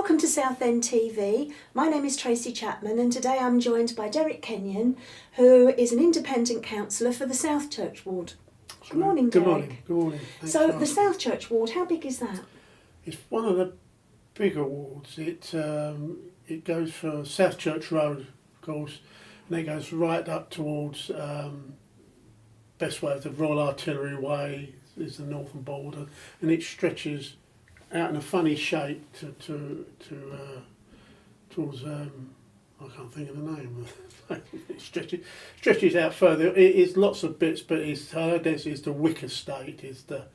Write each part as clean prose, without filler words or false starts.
Welcome to Southend TV. My name is Tracy Chapman and today I'm joined by Derek Kenyon, who is an independent councillor for the SouthChurch ward. Good morning, Derek. Good morning. Good morning. Thanks So the SouthChurch ward, how big is that? It's one of the bigger wards. It goes for SouthChurch Road, of course, and it goes right up towards best way of the Royal Artillery Way is the northern border, and it stretches out in a funny shape towards I can't think of the name. It stretches out further. It is lots of bits, but it's the Wick Estate is the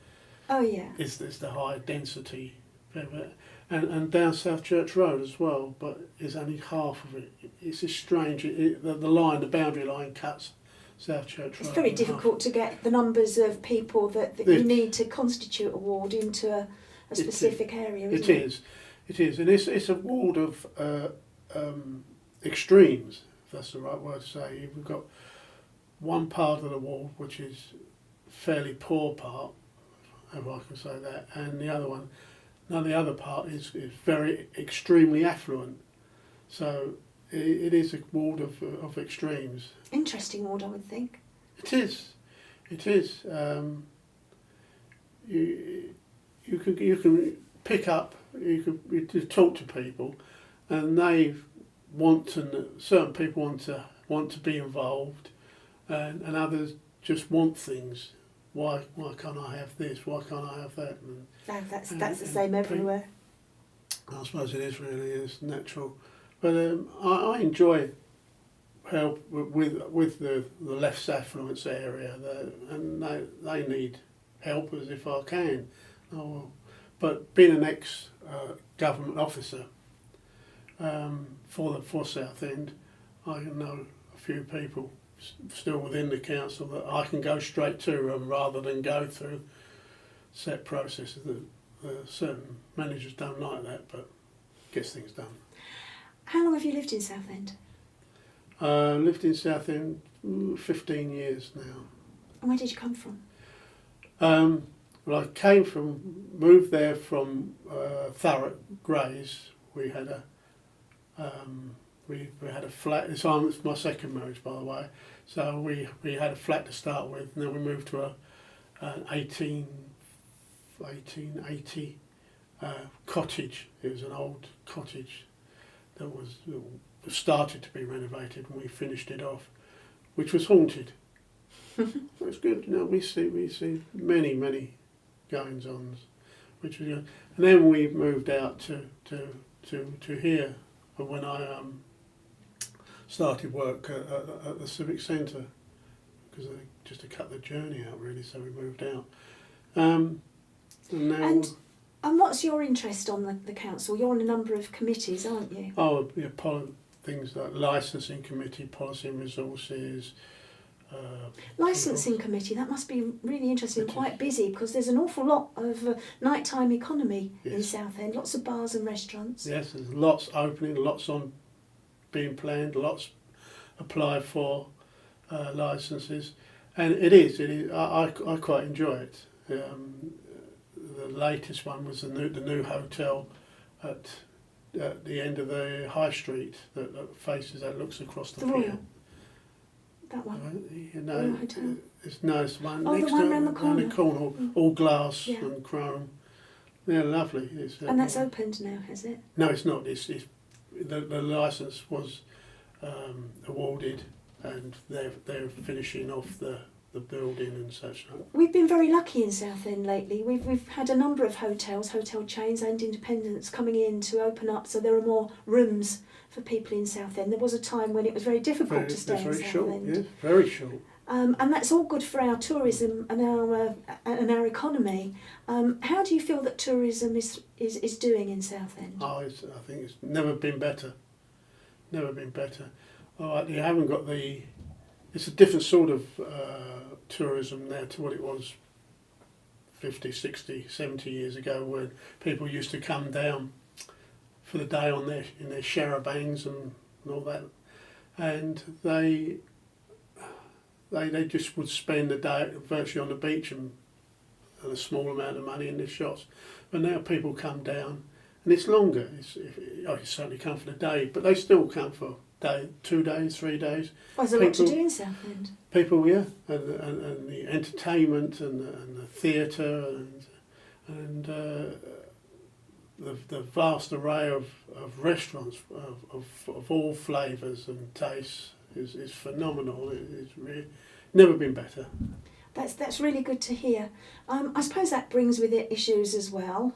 is the high density, and down SouthChurch Road as well, but it's only half of it. It's just strange. The boundary line cuts SouthChurch Road. It's very difficult to get the numbers of people that you need to constitute a ward into a specific area, isn't it? It is, and it's a ward of extremes, if that's the right word to say. We've got one part of the ward which is fairly poor part, if I can say that, and the other part is very extremely affluent. So it is a ward of extremes. Interesting ward, I would think. It is. You can pick up. You can talk to people, and certain people want to be involved, and others just want things. Why can't I have this? Why can't I have that? That's the same everywhere. I suppose it is really. It's natural, but I enjoy help with the less affluence area, and they need help as if I can. But being an ex-government officer for Southend, I know a few people still within the council that I can go straight to them rather than go through set processes. Certain managers don't like that, but gets things done. How long have you lived in Southend? Lived in Southend 15 years now. And where did you come from? Well, I moved there from Thurrock Grays. We had a flat. It's my second marriage, by the way. So we had a flat to start with, and then we moved to an 1880 cottage. It was an old cottage that was started to be renovated, and we finished it off, which was haunted. It's good. We see many goings-ons, which was good. And then we moved out to here when I started work at the Civic Centre, because just to cut the journey out really. So we moved out. And now. And what's your interest on the council? You're on a number of committees, aren't you? Oh, yeah, things like licensing committee, policy and resources. Licensing committee, that must be really interesting and quite busy, because there's an awful lot of nighttime economy in Southend, lots of bars and restaurants. Yes, there's lots opening, lots on being planned, lots applied for licences, and it is. I quite enjoy it. The latest one was the new hotel at the end of the high street that looks across the pier. Royal. That one? No, hotel? It's one next the one round the corner. all glass and chrome. Yeah, lovely. And that's opened now, has it? No, it's not. The licence was awarded, and they're finishing off the building and such. We've been very lucky in Southend lately. We've had a number of hotel chains and independents coming in to open up, so there are more rooms for people in Southend. There was a time when it was very difficult to stay in Southend. Yes, very short. And that's all good for our tourism and our economy. How do you feel that tourism is doing in Southend? I think it's never been better. Never been better. You haven't got it's a different sort of tourism now to what it was 50, 60, 70 years ago, when people used to come down for the day in their charabancs and all that, and they just would spend the day virtually on the beach and a small amount of money in their shops. But now people come down and it's longer. You certainly come for the day, but they still come for 2 days, 3 days. Well, there's a lot to do in Southend. People, yeah, and the entertainment and the theatre and the vast array of restaurants of all flavours and tastes is phenomenal. It's really never been better. That's really good to hear. I suppose that brings with it issues as well.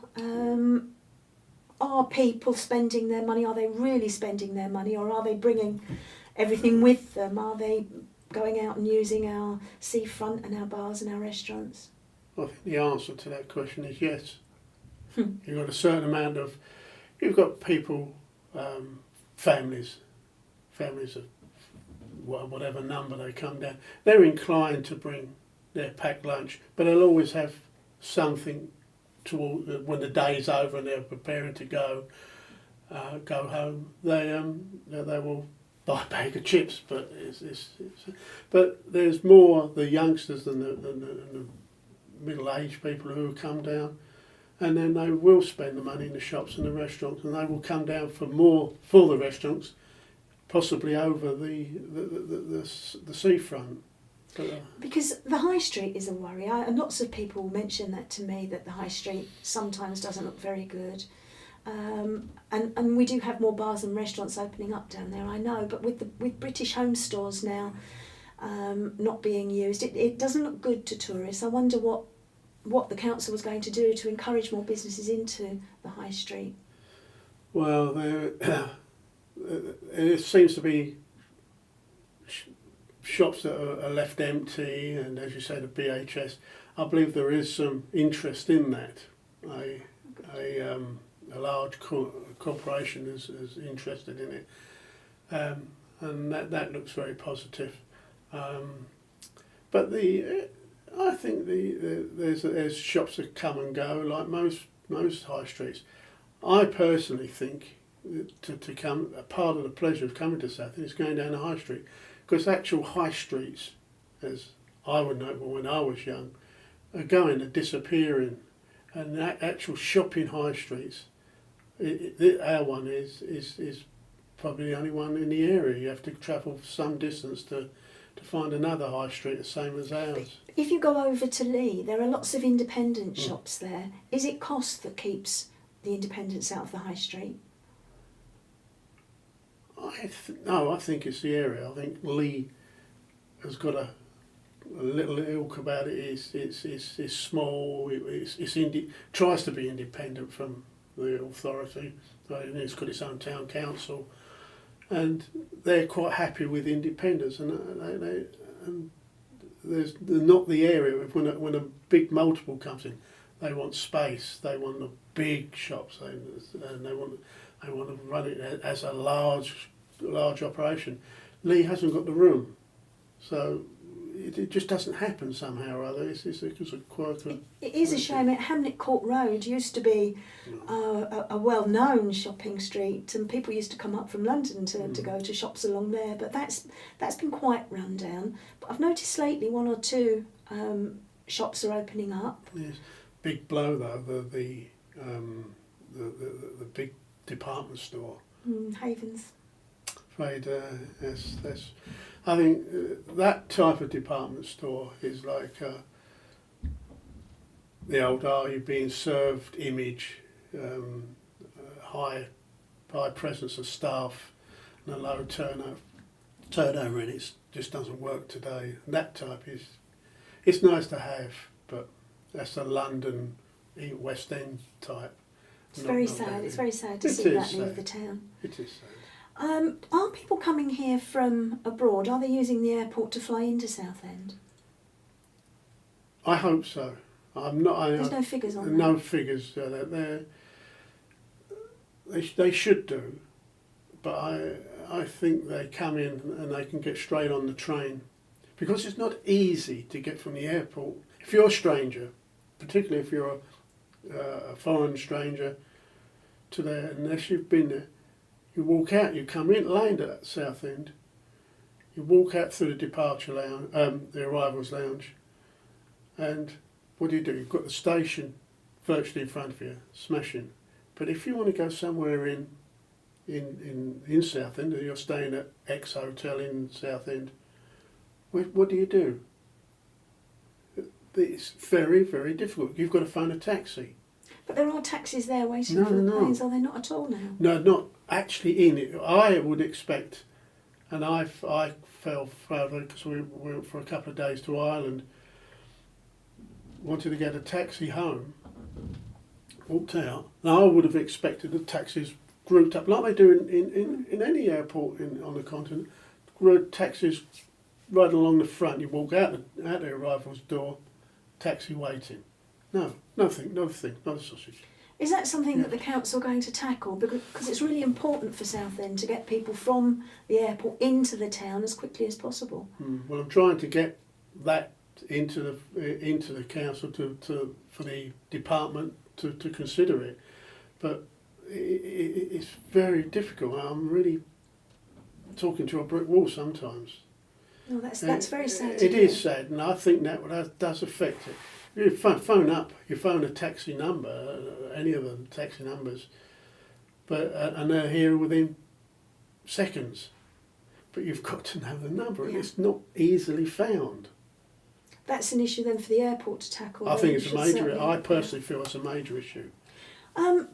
Are people spending their money? Are they really spending their money, or are they bringing everything with them? Are they going out and using our seafront and our bars and our restaurants? I think the answer to that question is yes. You've got a certain amount of, you've got people, families of whatever number they come down. They're inclined to bring their packed lunch, but they'll always have something when the day's over and they're preparing to go home. They will buy a bag of chips, but but there's more the youngsters than the middle-aged people who come down, and then they will spend the money in the shops and the restaurants, and they will come down for more for the restaurants, possibly over the seafront. Because the high street is a worry. And lots of people mention that to me, that the high street sometimes doesn't look very good. And we do have more bars and restaurants opening up down there, I know, but with British Home Stores now not being used, it doesn't look good to tourists. I wonder what the council was going to do to encourage more businesses into the high street. Well, it seems to be shops that are left empty, and as you say, the BHS. I believe there is some interest in that. A large corporation is interested in it, and that looks very positive. But I think there's shops that come and go like most high streets. I personally think to come, a part of the pleasure of coming to Southend is going down the high street, because actual high streets, as I would know when I was young, are disappearing, and actual shopping high streets. Our one is probably the only one in the area. You have to travel some distance to find another high street the same as ours. If you go over to Lee, there are lots of independent shops there. Is it cost that keeps the independents out of the high street? No, I think it's the area. I think Lee has got a little ilk about it. It's small. It tries to be independent from the authority. It's got its own town council, and they're quite happy with independence. And there's not the area when a big multiple comes in. They want space. They want the big shops, and they want to run it as a large operation. Lee hasn't got the room, so it just doesn't happen somehow or other. It's a quirk. It is a shame. Hamlet Court Road used to be a well-known shopping street, and people used to come up from London to go to shops along there. But that's been quite run down. But I've noticed lately 1 or 2 shops are opening up. Yes. Big blow though, the big department store. Havens. Yes, I think that type of department store is like the old "are you being served" image, high presence of staff and a low turnover, and it just doesn't work today. And that type it's nice to have, but that's a London West End type. It's very sad. It's very sad to see that leave the town. It is sad. Are people coming here from abroad? Are they using the airport to fly into Southend? I hope so. I'm not. There's no figures on that. No figures. They should do, but I think they come in and they can get straight on the train, because it's not easy to get from the airport. If you're a stranger, particularly if you're a foreign stranger to there, unless you've been there. You walk out, you come in, land at Southend, you walk out through the departure lounge, the arrivals lounge, and what do? You've got the station virtually in front of you, smashing. But if you want to go somewhere in Southend, and you're staying at X Hotel in Southend, what do you do? It's very, very difficult. You've got to phone a taxi. But there are taxis there waiting No, for the no. planes, are they not at all now? No, not actually in it. I would expect, and I fell further because we went for a couple of days to Ireland, wanted to get a taxi home, walked out, and I would have expected the taxis grouped up, like they do in any airport on the continent, taxis right along the front. You walk out the arrival's door, taxi waiting. No, nothing, not a sausage. Is that something that the council are going to tackle? Because it's really important for Southend to get people from the airport into the town as quickly as possible. Well, I'm trying to get that into the council for the department to consider it, but it's very difficult. I'm really talking to a brick wall sometimes. No, that's very sad. It is sad, and I think that does affect it. You phone a taxi number, any of the taxi numbers, but and they're here within seconds. But you've got to know the number, and it's not easily found. That's an issue then for the airport to tackle. I think it's a major. I personally feel it's a major issue.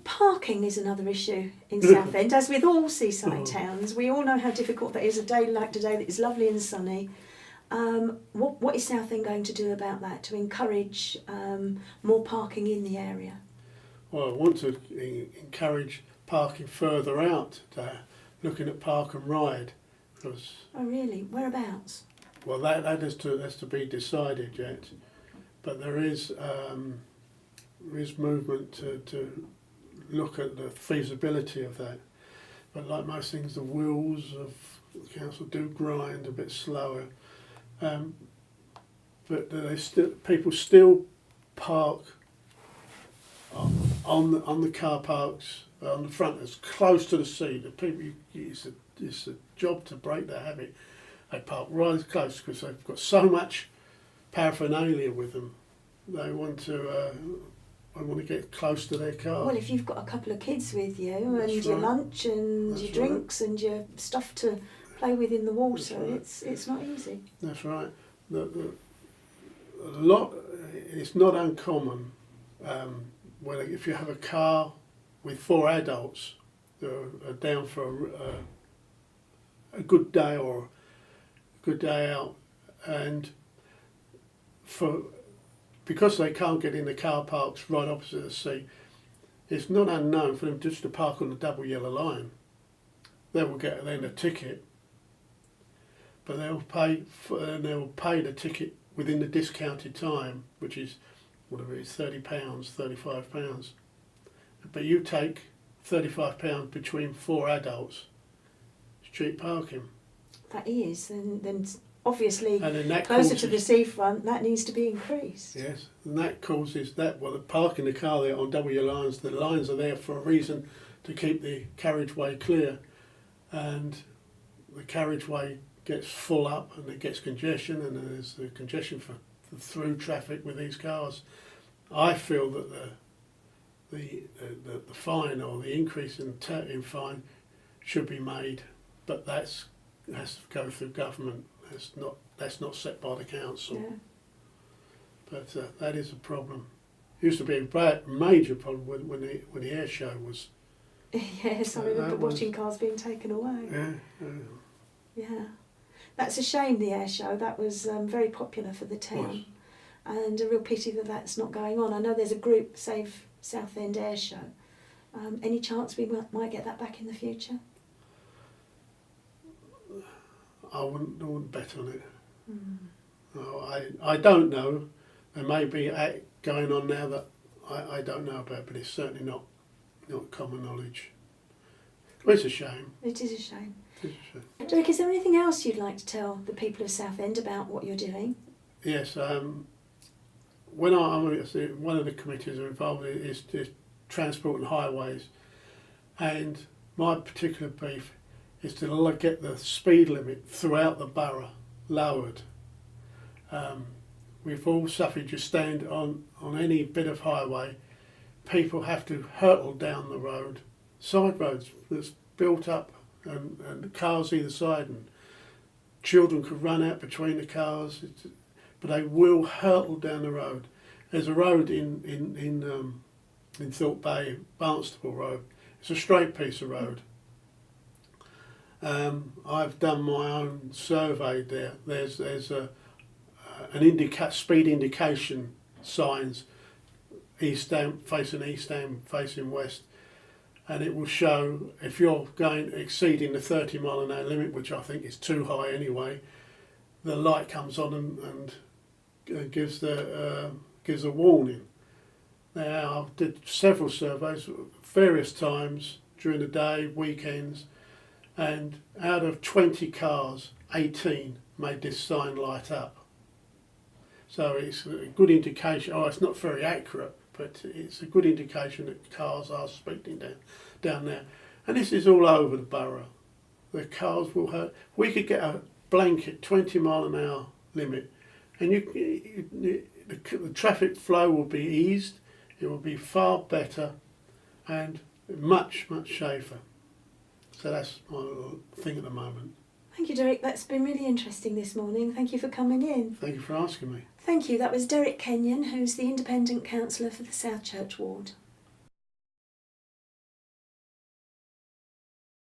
Parking is another issue in Southend, as with all seaside towns. We all know how difficult that is. A day like today that is lovely and sunny. What is Southend going to do about that to encourage more parking in the area? Well, I want to encourage parking further out, looking at park and ride. Because, oh really? Whereabouts? Well, that has to be decided yet, but there is movement to look at the feasibility of that. But like most things, the wheels of the council do grind a bit slower. But people still park on the car parks on the front as close to the sea. The people, it's a job to break that habit. They park right close because they've got so much paraphernalia with them. They want to get close to their car. Well, if you've got a couple of kids with you and your lunch and your drinks and your stuff to play with in the water, it's not easy. That's right. It's not uncommon if you have a car with 4 adults that are down for a good day or a good day out, and because they can't get in the car parks right opposite the sea, it's not unknown for them just to park on the double yellow line. They will get then a ticket, but they'll pay the ticket within the discounted time, which is whatever it is, £30, £35. But you take £35 between 4 adults. It's cheap parking. That is, and then obviously and closer to the seafront, that needs to be increased. Yes, and that causes that. Well, parking the car there on double yellow lines, the lines are there for a reason to keep the carriageway clear, and the carriageway gets full up and it gets congestion, and there's the congestion for through traffic with these cars. I feel that the fine or the increase in fine should be made, but has to go through government. That's not set by the council. Yeah. But that is a problem. It used to be a major problem when the air show was. Yes, I remember watching cars being taken away. Yeah. That's a shame, the air show. That was very popular for the town. And a real pity that that's not going on. I know there's a group, Save Southend Air Show. Any chance we might get that back in the future? I wouldn't bet on it. No, I don't know. There may be going on now that I don't know about, but it's certainly not common knowledge. It's a shame. It is a shame. It is a shame. Derek, is there anything else you'd like to tell the people of Southend about what you're doing? Yes. When one of the committees are involved is transport and highways, and my particular beef is to get the speed limit throughout the borough lowered. We've all suffered. You stand on any bit of highway people have to hurtle down the road, side roads that's built up, and cars either side, and children could run out between the cars, but they will hurtle down the road. There's a road in Thorpe Bay, Barnstaple Road. It's a straight piece of road. I've done my own survey there. There's speed indication signs, facing east and facing west, and it will show if you're exceeding the 30-mile-an-hour limit, which I think is too high anyway. The light comes on and gives a warning. Now, I did several surveys, various times during the day, weekends, and out of 20 cars, 18 made this sign light up. So it's a good indication. It's not very accurate, but it's a good indication that cars are speeding down there. And this is all over the borough. The cars will hurt. We could get a blanket 20-mile-an-hour limit, and the traffic flow will be eased. It will be far better and much, much safer. So that's my little thing at the moment. Thank you, Derek. That's been really interesting this morning. Thank you for coming in. Thank you for asking me. Thank you. That was Derek Kenyon, who's the Independent Councillor for the SouthChurch ward.